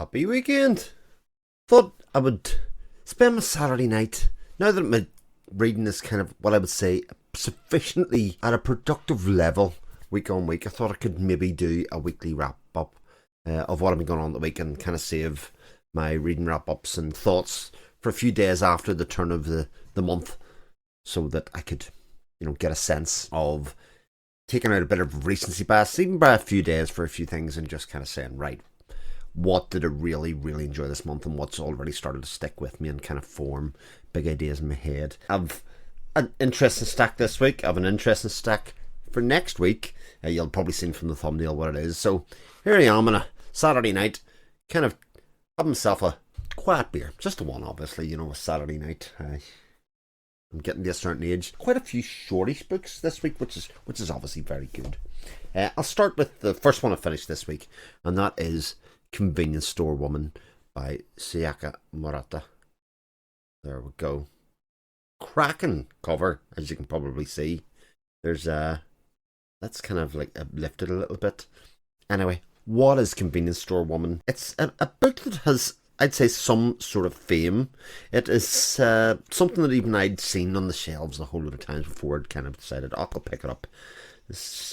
Happy weekend. Thought I would spend my Saturday night, now that my reading is kind of what I would say sufficiently at a productive level week on week. I thought I could maybe do a weekly wrap up of what I've been going on the week and kind of save my reading wrap ups and thoughts for a few days after the turn of the month, so that I could, get a sense of taking out a bit of recency bias, even by a few days for a few things, and just kind of saying, right, what did I really, really enjoy this month, and what's already started to stick with me and kind of form big ideas in my head. I've an interesting stack this week. I have an interesting stack for next week. You'll probably see from the thumbnail what it is. So here I am on a Saturday night, kind of having myself a quiet beer. Just a one, obviously, a Saturday night. I'm getting to a certain age. Quite a few shortish books this week, which is obviously very good. I'll start with the first one I finished this week, and that is Convenience Store Woman by Sayaka Murata. There we go. Cracking cover, as you can probably see. There's that's kind of like lifted a little bit. Anyway, what is Convenience Store Woman? It's a book that has, I'd say, some sort of fame. It is something that even I'd seen on the shelves a whole lot of times before. I'd kind of decided, I'll pick it up.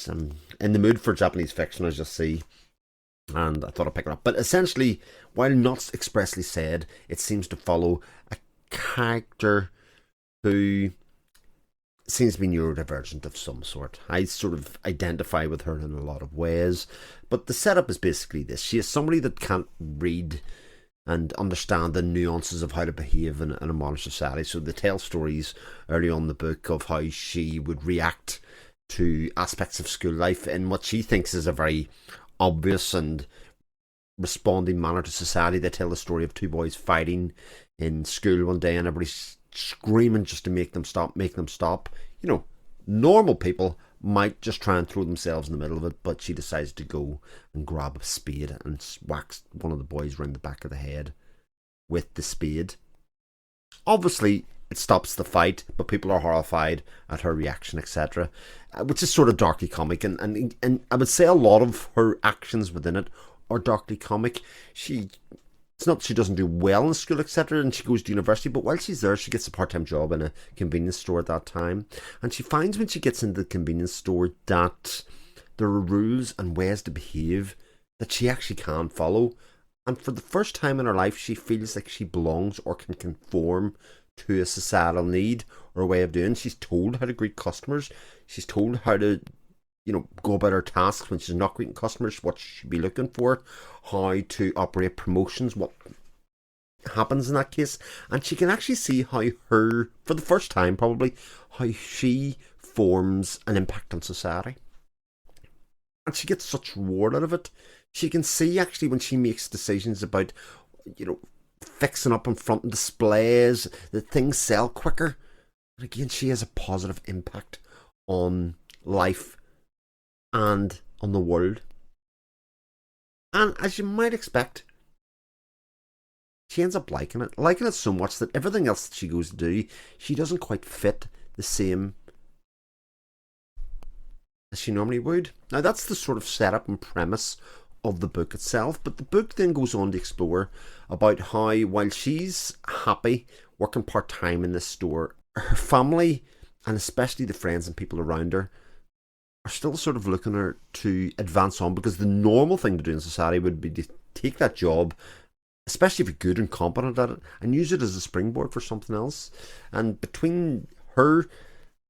I'm in the mood for Japanese fiction, as you'll see, and I thought I'd pick it up. But essentially, while not expressly said, it seems to follow a character who seems to be neurodivergent of some sort. I sort of identify with her in a lot of ways, but the setup is basically this. She is somebody that can't read and understand the nuances of how to behave in a modern society. So they tell stories early on in the book of how she would react to aspects of school life in what she thinks is a very obvious and responding manner to society. They tell the story of two boys fighting in school one day and everybody's screaming just to make them stop. Normal people might just try and throw themselves in the middle of it, but she decides to go and grab a spade and whacks one of the boys round the back of the head with the spade. Obviously, it stops the fight, but people are horrified at her reaction, etc., which is sort of darkly comic, and I would say a lot of her actions within it are darkly comic. It's not that she doesn't do well in school, etc., and she goes to university, but while she's there, she gets a part-time job in a convenience store at that time, and she finds when she gets into the convenience store that there are rules and ways to behave that she actually can follow, and for the first time in her life, she feels like she belongs or can conform to a societal need or a way of doing. She's told how to greet customers. She's told how to go about her tasks when she's not greeting customers, what she should be looking for, how to operate promotions, what happens in that case. And she can actually see how for the first time probably, how she forms an impact on society. And she gets such reward out of it. She can see actually when she makes decisions about, fixing up in front and displays, that things sell quicker. And again, she has a positive impact on life and on the world. And as you might expect, she ends up liking it so much that everything else that she goes to do, she doesn't quite fit the same as she normally would. Now that's the sort of setup and premise of the book itself, but the book then goes on to explore about how, while she's happy working part-time in this store, her family, and especially the friends and people around her, are still sort of looking at her to advance on, because the normal thing to do in society would be to take that job, especially if you're good and competent at it, and use it as a springboard for something else. And between her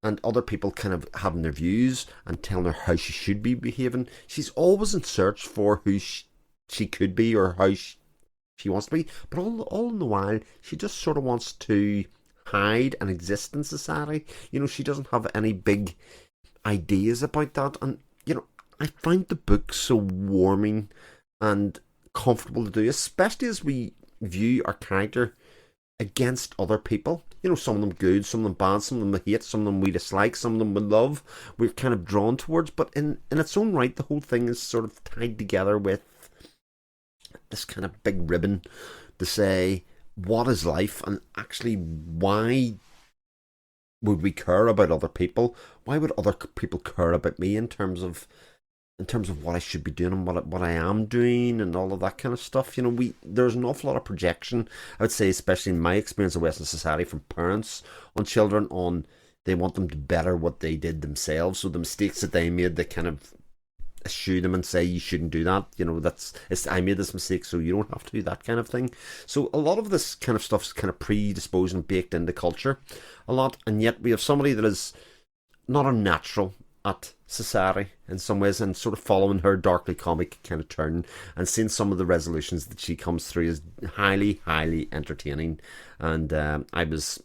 and other people kind of having their views and telling her how she should be behaving, she's always in search for who she could be or how she wants to be. But all in the while, she just sort of wants to hide and exist in society. She doesn't have any big ideas about that. And, I find the book so warming and comfortable to do, especially as we view our character against other people. Some of them good, some of them bad, some of them we hate, some of them we dislike, some of them we love, we're kind of drawn towards. But in its own right, the whole thing is sort of tied together with this kind of big ribbon to say, what is life, and actually why would we care about other people? Why would other people care about me in terms of in terms of what I should be doing and what I am doing and all of that kind of stuff. You know, there's an awful lot of projection, I would say, especially in my experience of Western society, from parents on children on they want them to better what they did themselves. So the mistakes that they made, they kind of eschew them and say you shouldn't do that. You know, I made this mistake, so you don't have to do that kind of thing. So a lot of this kind of stuff's kind of predisposed and baked into culture a lot, and yet we have somebody that is not unnatural at society in some ways, and sort of following her darkly comic kind of turn and seeing some of the resolutions that she comes through is highly entertaining. And I was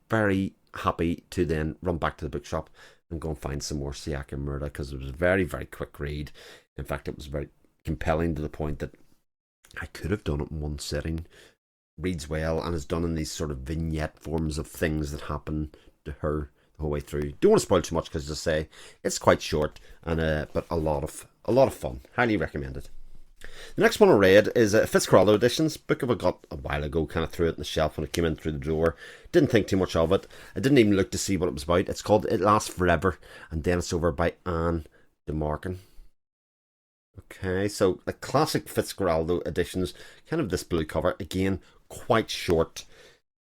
very happy to then run back to the bookshop and go and find some more Sayaka and Murata, because it was a very quick read. In fact, it was very compelling to the point that I could have done it in one sitting. Reads well and is done in these sort of vignette forms of things that happen to her the whole way through. Don't want to spoil too much because, as I say, it's quite short and but a lot of fun. Highly recommended. The next one I read is Fitzcarraldo Editions, book I got a while ago, kind of threw it in the shelf when it came in through the door. Didn't think too much of it. I didn't even look to see what it was about. It's called It Lasts Forever, and then it's over by Anne de Marcken. Okay, so the classic Fitzcarraldo Editions, kind of this blue cover, again, quite short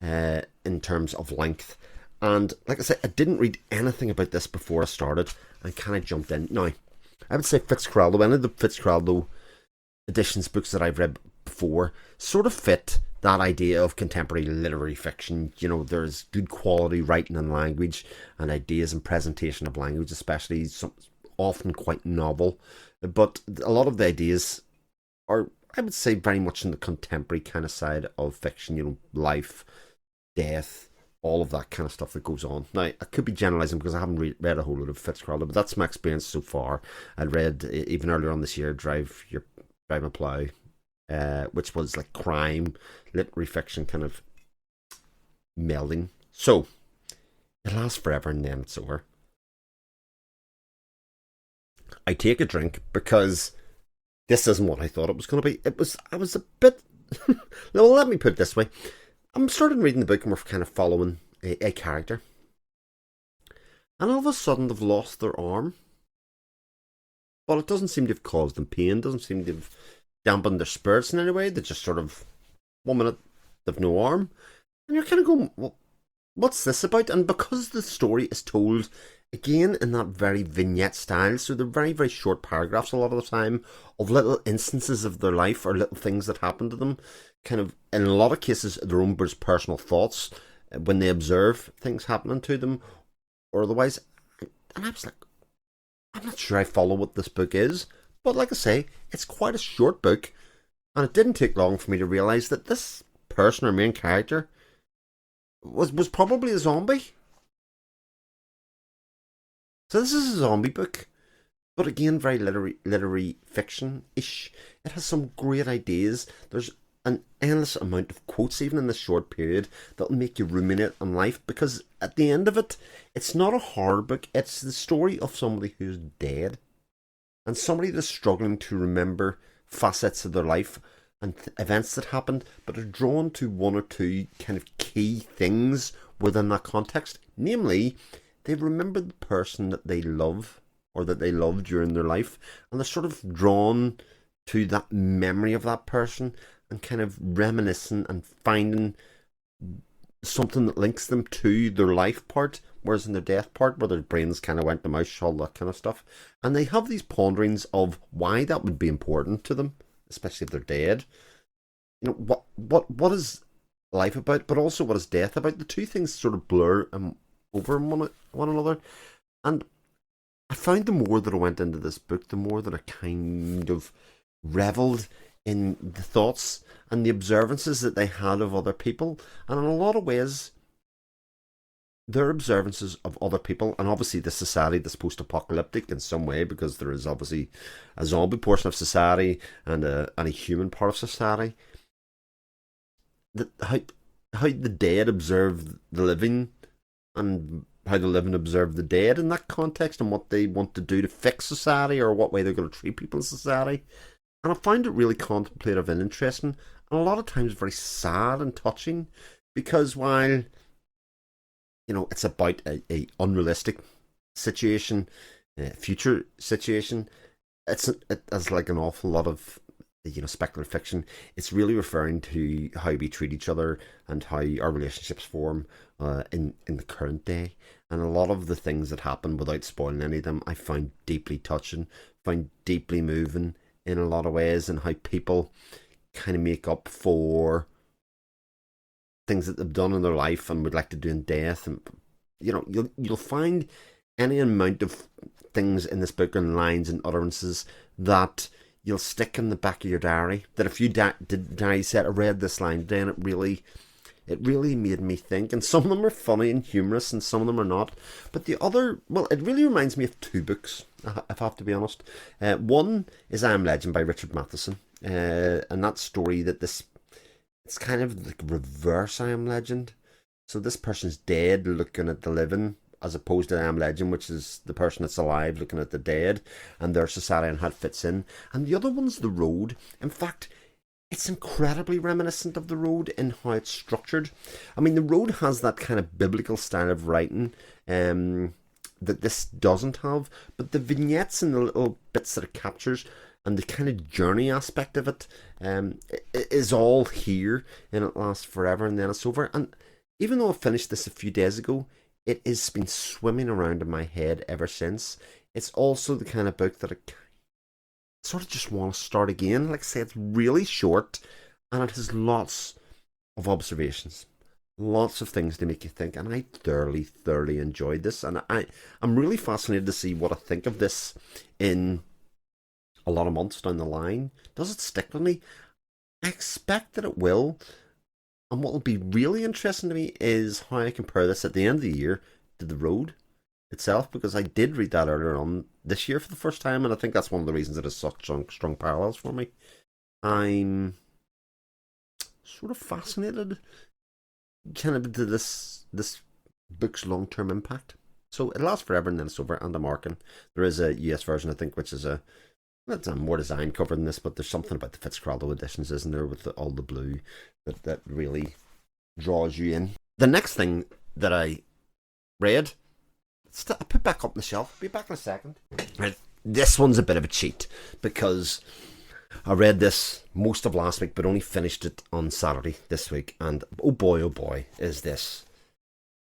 in terms of length. And like I said, I didn't read anything about this before I started. I kind of jumped in. Now, I would say Fitzcarraldo, any of the Fitzcarraldo Editions books that I've read before sort of fit that idea of contemporary literary fiction. You know, there's good quality writing and language and ideas and presentation of language, especially often quite novel. But a lot of the ideas are, I would say, very much in the contemporary kind of side of fiction. You know, life, death, all of that kind of stuff that goes on. Now, I could be generalising because I haven't read a whole lot of Fitzcarraldo, but that's my experience so far. I read, even earlier on this year, Drive My Plough, which was like crime, literary fiction kind of melding. So, it lasts forever and then it's over. I take a drink because this isn't what I thought it was going to be. I was a bit... Well, let me put it this way. I'm starting reading the book and we're kind of following a character. And all of a sudden they've lost their arm. But it doesn't seem to have caused them pain, doesn't seem to have dampened their spirits in any way. They just sort of, 1 minute they've no arm. And you're kind of going, well, what's this about? And because the story is told, again, in that very vignette style, so they're very short paragraphs a lot of the time, of little instances of their life or little things that happen to them, kind of, in a lot of cases, their own personal thoughts when they observe things happening to them or otherwise. And I was like, I'm not sure I follow what this book is, but like I say, it's quite a short book, and it didn't take long for me to realise that this person or main character was probably a zombie. So this is a zombie book, but again, very literary fiction-ish. It has some great ideas. There's an endless amount of quotes, even in this short period, that'll make you ruminate on life, because at the end of it, it's not a horror book, it's the story of somebody who's dead, and somebody that's struggling to remember facets of their life and events that happened, but are drawn to one or two kind of key things within that context. Namely, they remember the person that they love, or that they loved during their life, and they're sort of drawn to that memory of that person, and kind of reminiscing and finding something that links them to their life part, whereas in their death part, where their brains kind of went to mush, all that kind of stuff. And they have these ponderings of why that would be important to them, especially if they're dead. You know, what is life about, but also what is death about? The two things sort of blur over one another. And I found the more that I went into this book, the more that I kind of revelled in the thoughts and the observances that they had of other people. And in a lot of ways, their observances of other people, and obviously the society that's post-apocalyptic in some way, because there is obviously a zombie portion of society and a human part of society, that how the dead observe the living, and how the living observe the dead in that context, and what they want to do to fix society, or what way they're going to treat people in society. And I find it really contemplative and interesting, and a lot of times very sad and touching, because while, you know, it's about a unrealistic situation, a future situation, it's like an awful lot of speculative fiction. It's really referring to how we treat each other and how our relationships form in the current day. And a lot of the things that happen, without spoiling any of them, I found deeply touching, found deeply moving in a lot of ways, and how people kind of make up for things that they've done in their life and would like to do in death. And you'll find any amount of things in this book and lines and utterances that you'll stick in the back of your diary. That if you did diary set, I read this line today, and it really made me think. And some of them are funny and humorous, and some of them are not. But the other, well, it really reminds me of two books, if I have to be honest. One is I Am Legend by Richard Matheson, and that story it's kind of like reverse I Am Legend. So this person's dead looking at the living, as opposed to I Am Legend, which is the person that's alive looking at the dead, and their society and how it fits in. And the other one's The Road. In fact, it's incredibly reminiscent of The Road in how it's structured. I mean, The Road has that kind of biblical style of writing that this doesn't have, but the vignettes and the little bits that it captures and the kind of journey aspect of it is all here, and it lasts forever and then it's over. And even though I finished this a few days ago, it has been swimming around in my head ever since. It's also the kind of book that I sort of just want to start again. Like I say, it's really short, and it has lots of observations, lots of things to make you think, and I thoroughly enjoyed this. And I'm really fascinated to see what I think of this in a lot of months down the line. Does it stick with me? I expect that it will. And what will be really interesting to me is how I compare this at the end of the year to The Road itself, because I did read that earlier on this year for the first time, and I think that's one of the reasons it has such strong parallels for me. I'm sort of fascinated kind of into this book's long-term impact. So it lasts forever and then it's over, and a Marcken. There is a US version, I think, which is it's a more design cover than this, but there's something about the Fitzcarraldo editions, isn't there, with all the blue that really draws you in. The next thing that I read, I put back up on the shelf. Be back in a second. Right, this one's a bit of a cheat because I read this most of last week, but only finished it on Saturday this week. And oh boy, is this.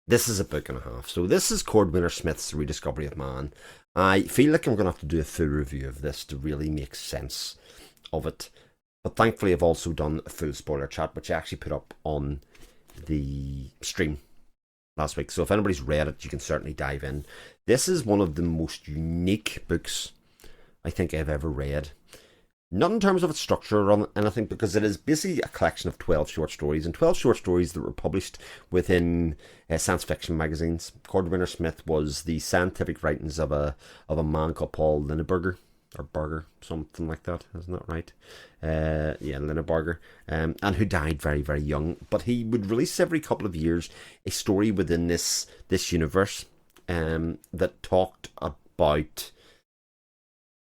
This is a book and a half. So this is Cordwainer Smith's Rediscovery of Man. I feel like I'm going to have to do a full review of this to really make sense of it. But thankfully I've also done a full spoiler chat, which I actually put up on the stream last week. So if anybody's read it, you can certainly dive in. This is one of the most unique books I think I've ever read. Not in terms of its structure or anything, because it is basically a collection of 12 short stories, and 12 short stories that were published within science fiction magazines. Cordwainer Smith was the scientific writings of a man called Paul Lindbergh, or Berger, something like that, isn't that right? Yeah, Lindbergh, and who died very, very young. But he would release every couple of years a story within this universe that talked about,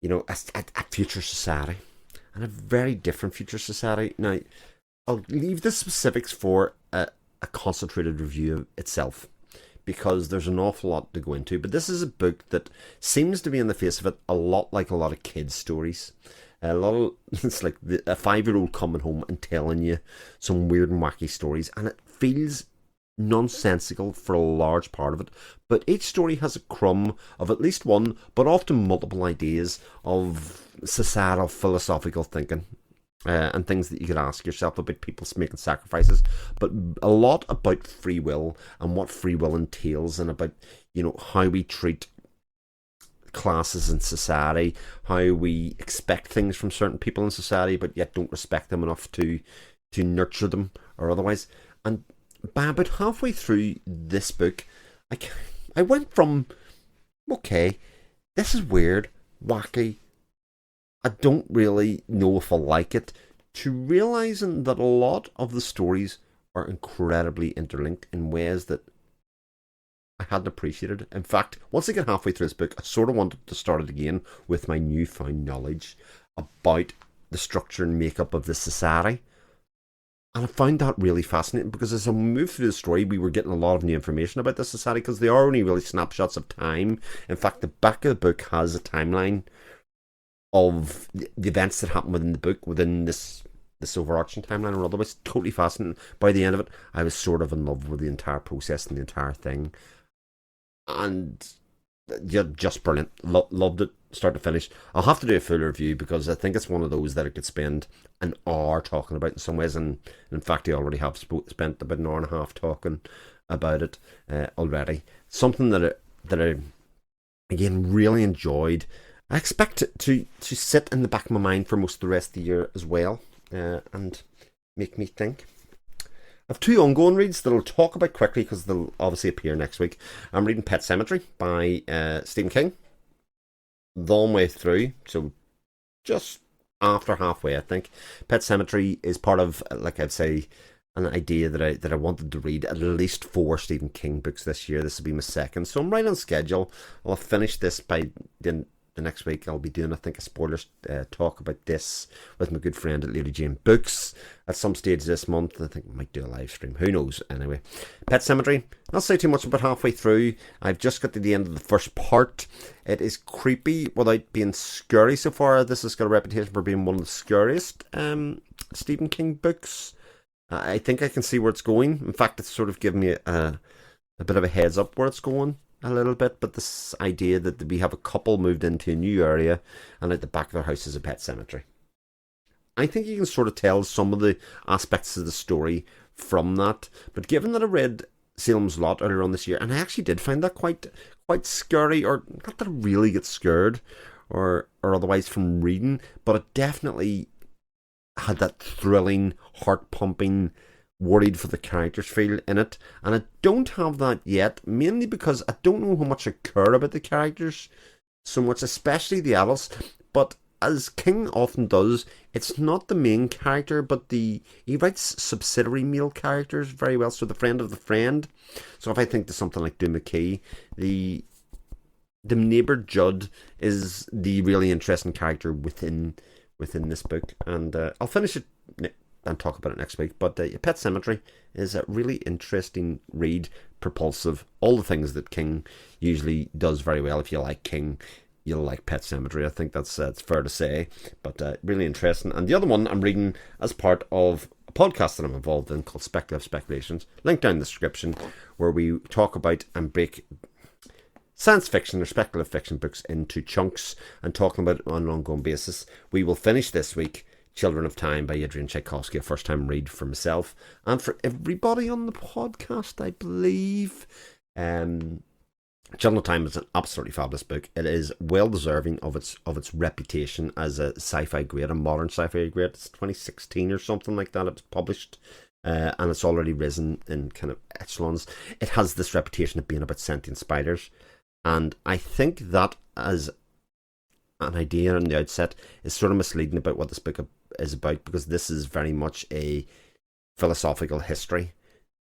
a future society. And a very different future society. Now, I'll leave the specifics for a concentrated review itself, because there's an awful lot to go into. But this is a book that seems to be, on the face of it, a lot like a lot of kids' stories. It's like a 5-year-old coming home and telling you some weird and wacky stories, and it feels nonsensical for a large part of it, but each story has a crumb of at least one, but often multiple ideas of societal philosophical thinking, and things that you could ask yourself about people making sacrifices, but a lot about free will and what free will entails, and about how we treat classes in society, how we expect things from certain people in society but yet don't respect them enough to nurture them or otherwise. And by about halfway through this book, I went from, okay, this is weird, wacky, I don't really know if I like it, to realising that a lot of the stories are incredibly interlinked in ways that I hadn't appreciated. In fact, once I get halfway through this book, I sort of wanted to start it again with my newfound knowledge about the structure and makeup of this society. And I found that really fascinating, because as I moved through the story, we were getting a lot of new information about this society, because they are only really snapshots of time. In fact, the back of the book has a timeline of the events that happen within the book, within this overarching timeline or otherwise. Totally fascinating. By the end of it, I was sort of in love with the entire process and the entire thing. And yeah, just brilliant. Loved it, start to finish. I'll have to do a full review because I think it's one of those that I could spend an hour talking about in some ways. And in fact, I already have spent about an hour and a half talking about it already. Something that I again really enjoyed. I expect it to sit in the back of my mind for most of the rest of the year as well, and make me think. I have two ongoing reads that I'll talk about quickly because they'll obviously appear next week. I'm reading Pet Semetary by Stephen King. Long way through, so just after halfway, I think. Pet Semetary is part of, like I'd say, an idea that I wanted to read at least 4 Stephen King books this year. This will be my second, so I'm right on schedule. I'll finish this by the next week. I'll be doing, I think, a spoilers talk about this with my good friend at Lady Jane Books at some stage this month. I think I might do a live stream. Who knows? Anyway, Pet Semetary. Not say too much, about halfway through. I've just got to the end of the first part. It is creepy without being scary so far. This has got a reputation for being one of the scariest Stephen King books. I think I can see where it's going. In fact, it's sort of given me a bit of a heads up where it's going a little bit. But this idea that we have a couple moved into a new area and at the back of their house is a pet cemetery. I think you can sort of tell some of the aspects of the story from that. But given that I read Salem's Lot earlier on this year, and I actually did find that quite scary, or not that I really get scared or otherwise from reading, but it definitely had that thrilling, heart-pumping, worried for the characters feel in it. And I don't have that yet, mainly because I don't know how much I care about the characters so much, especially the adults. But as King often does, it's not the main character, but he writes subsidiary male characters very well. So the friend of the friend. So if I think to something like Doom McKee, the neighbour Judd is the really interesting character within this book, and I'll finish it and talk about it next week. But Pet Semetary is a really interesting read, propulsive, all the things that King usually does very well. If you like King, you'll like Pet Semetary. I think that's it's fair to say, but really interesting. And the other one I'm reading as part of a podcast that I'm involved in called Speculative Speculations, link down in the description, where we talk about and break science fiction or speculative fiction books into chunks and talking about it on an ongoing basis. We will finish this week Children of Time by Adrian Tchaikovsky, a first time read for myself and for everybody on the podcast, I believe. Children of Time is an absolutely fabulous book. It is well deserving of its reputation as a sci-fi great, a modern sci-fi great. It's 2016 or something like that. It was published. And it's already risen in kind of echelons. It has this reputation of being about sentient spiders. And I think that as an idea on the outset is sort of misleading about what this book is about, because this is very much a philosophical history.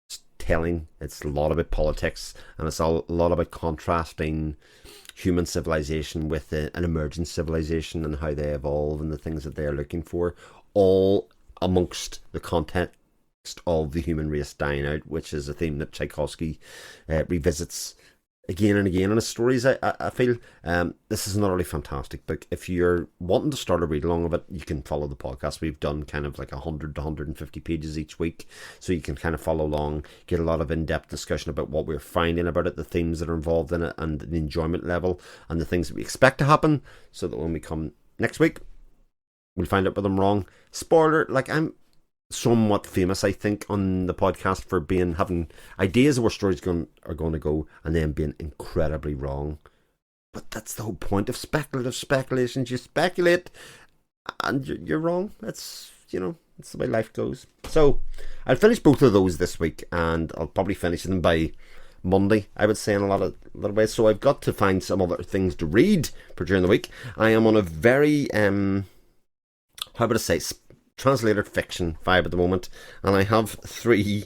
It's telling, it's a lot about politics, and it's a lot about contrasting human civilization with an emergent civilization and how they evolve and the things that they're looking for, all amongst the context of the human race dying out, which is a theme that Tchaikovsky revisits again and again in his stories. I feel this is an utterly fantastic book. If you're wanting to start a read along of it, you can follow the podcast. We've done kind of like 100 to 150 pages each week, so you can kind of follow along, get a lot of in-depth discussion about what we're finding about it, the themes that are involved in it, and the enjoyment level, and the things that we expect to happen, so that when we come next week, we'll find out whether I'm wrong. Spoiler, like, I'm somewhat famous, I think, on the podcast for having ideas of where stories are going to go and then being incredibly wrong. But that's the whole point of speculative speculations. You speculate and you're wrong. That's that's the way life goes. So I'll finish both of those this week, and I'll probably finish them by Monday, I would say, in a lot of ways. So I've got to find some other things to read for during the week. I am on a very how would I say, translated fiction vibe at the moment, and I have 3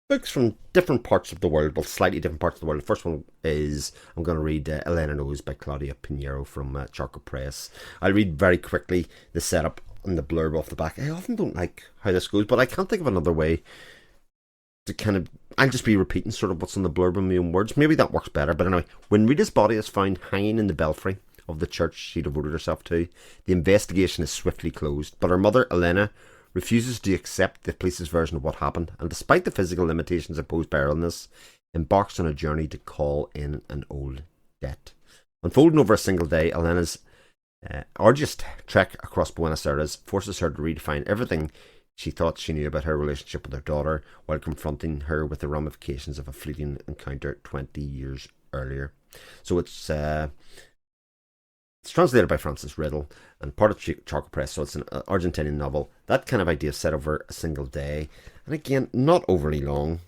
books from different parts of the world, well, slightly different parts of the world. The first one is, I'm going to read Elena Knows by Claudia Pinheiro from Charco Press. I'll read very quickly the setup and the blurb off the back. I often don't like how this goes, but I can't think of another way to kind of, I'll just be repeating sort of what's on the blurb in my own words. Maybe that works better, but anyway. When Rita's body is found hanging in the belfry of the church she devoted herself to. The investigation is swiftly closed, but her mother, Elena, refuses to accept the police's version of what happened, and despite the physical limitations imposed by her illness, embarks on a journey to call in an old debt. Unfolding over a single day, Elena's arduous trek across Buenos Aires forces her to redefine everything she thought she knew about her relationship with her daughter, while confronting her with the ramifications of a fleeting encounter 20 years earlier. So it's translated by Francis Riddle and part of Charcoal Press, so it's an Argentinian novel. That kind of idea set over a single day, and again, not overly long,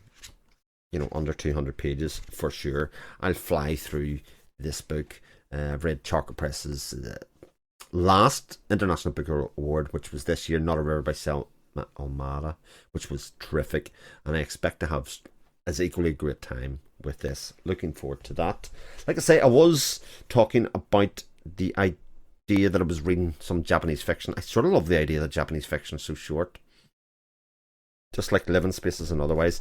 under 200 pages for sure. I'll fly through this book. I've read Charcoal Press's last International Book Award, which was this year, Not a River by Murata, which was terrific, and I expect to have as equally great time with this. Looking forward to that. Like I say, I was talking about the idea that I was reading some Japanese fiction. I sort of love the idea that Japanese fiction is so short, just like Living Spaces and otherwise.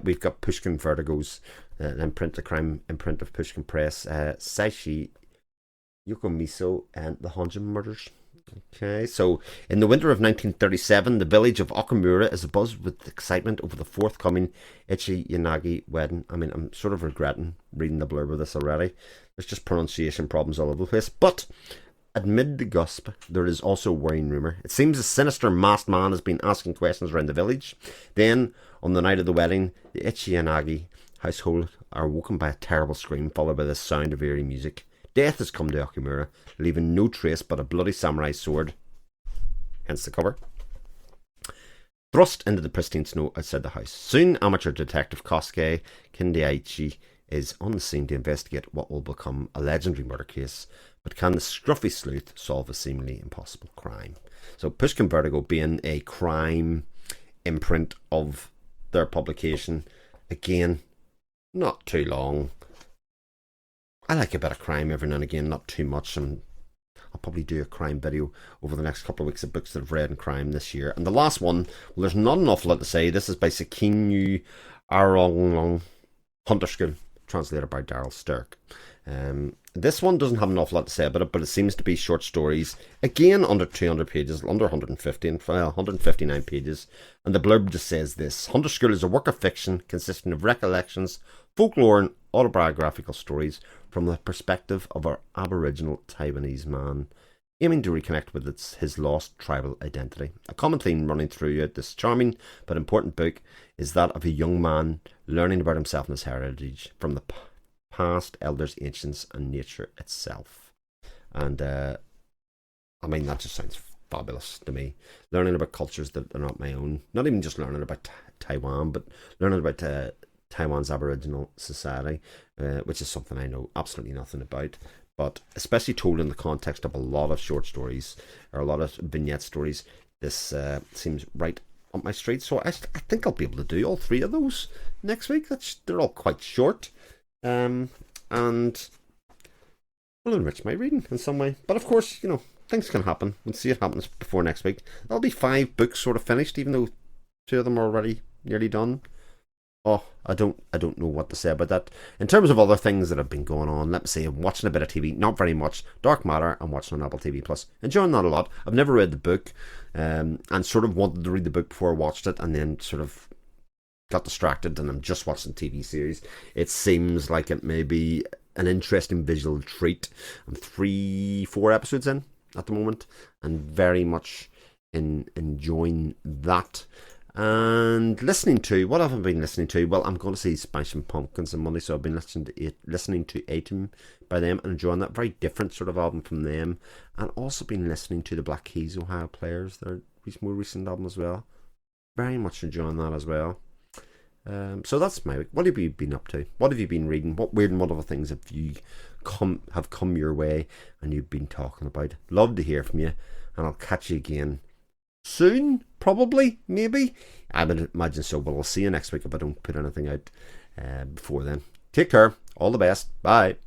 We've got Pushkin Vertigo's imprint, the crime imprint of Pushkin Press, Saishi Yokomiso and the Honjin Murders. Okay, so in the winter of 1937, the village of Okamura is abuzz with excitement over the forthcoming Ichi Yanagi wedding. I mean, I'm sort of regretting reading the blurb of this already. There's just pronunciation problems all over the place. But amid the gossip, there is also a worrying rumour. It seems a sinister masked man has been asking questions around the village. Then, on the night of the wedding, the Ichi Yanagi household are woken by a terrible scream, followed by the sound of eerie music. Death has come to Okamura, leaving no trace but a bloody samurai sword, hence the cover, thrust into the pristine snow outside the house. Soon, amateur detective Kosuke Kindiaichi is on the scene to investigate what will become a legendary murder case. But can the scruffy sleuth solve a seemingly impossible crime? So Pushkin Vertigo being a crime imprint of their publication, again, not too long. I like a bit of crime every now and again, not too much, and I'll probably do a crime video over the next couple of weeks of books that I've read in crime this year. And the last one, well, there's not an awful lot to say. This is by Sakinu Aronglong, Hunter School, translated by Daryl Stirk. This one doesn't have an awful lot to say about it, but it seems to be short stories, again under 200 pages, under 150, well, 159 pages, and the blurb just says this: Hunter School is a work of fiction consisting of recollections, folklore and autobiographical stories from the perspective of our Aboriginal Taiwanese man, aiming to reconnect with his lost tribal identity. A common theme running throughout this charming but important book is that of a young man learning about himself and his heritage from the past, elders, ancients, and nature itself. And I mean, that just sounds fabulous to me. Learning about cultures that are not my own, not even just learning about Taiwan, but learning about Taiwan's Aboriginal society, which is something I know absolutely nothing about, but especially told in the context of a lot of short stories or a lot of vignette stories. This seems right up my street, so I think I'll be able to do all three of those next week. They're all quite short, and will enrich my reading in some way. But of course, things can happen. We'll see it happens before next week. There'll be 5 books sort of finished, even though 2 of them are already nearly done. Oh, I don't know what to say about that. In terms of other things that have been going on, let me say I'm watching a bit of TV, not very much. Dark Matter, I'm watching on Apple TV Plus. Enjoying that a lot. I've never read the book, and sort of wanted to read the book before I watched it, and then sort of got distracted, and I'm just watching the TV series. It seems like it may be an interesting visual treat. I'm 3-4 episodes in at the moment, and very much enjoying that. And listening to, what have I been listening to? Well, I'm going to see Smashing Pumpkins on Monday, so I've been listening to Atom by them and enjoying that. Very different sort of album from them. And also been listening to the Black Keys Ohio Players, their more recent album as well. Very much enjoying that as well. So that's my week. What have you been up to? What have you been reading? What weird and wonderful things have you come your way and you've been talking about? Love to hear from you, and I'll catch you again soon, probably, maybe. I would imagine so, but I'll see you next week if I don't put anything out before then. Take care. All the best. Bye.